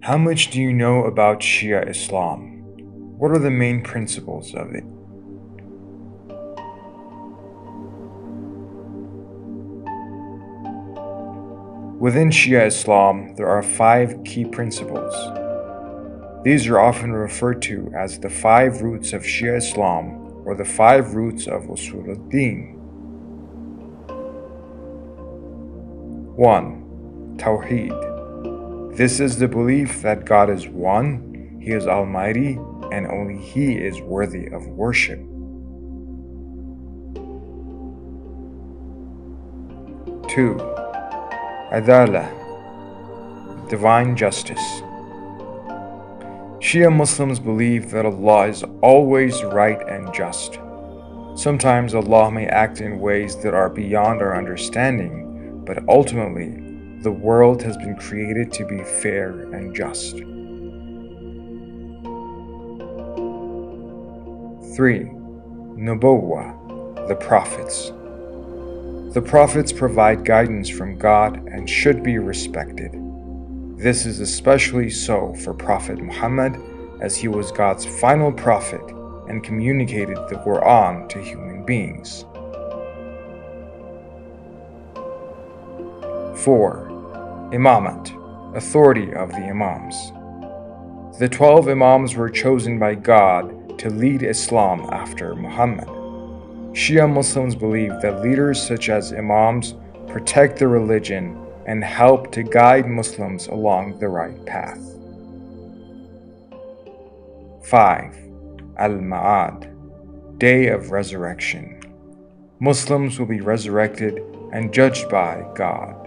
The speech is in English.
How much do you know about Shia Islam? What are the main principles of it? Within Shia Islam, there are 5 key principles. These are often referred to as the 5 roots of Shia Islam or the 5 roots of Usul al-Din. 1. Tawheed. This is the belief that God is one, He is almighty, and only He is worthy of worship. 2. Adala, divine justice. Shia Muslims believe that Allah is always right and just. Sometimes Allah may act in ways that are beyond our understanding, but ultimately, the world has been created to be fair and just. 3. Nubuwwah, the prophets. The prophets provide guidance from God and should be respected. This is especially so for Prophet Muhammad, as he was God's final prophet and communicated the Quran to human beings. 4. Imamat, authority of the Imams. The 12 Imams were chosen by God to lead Islam after Muhammad. Shia Muslims believe that leaders such as Imams protect the religion and help to guide Muslims along the right path. 5. Al-Ma'ad, Day of Resurrection. Muslims will be resurrected and judged by God.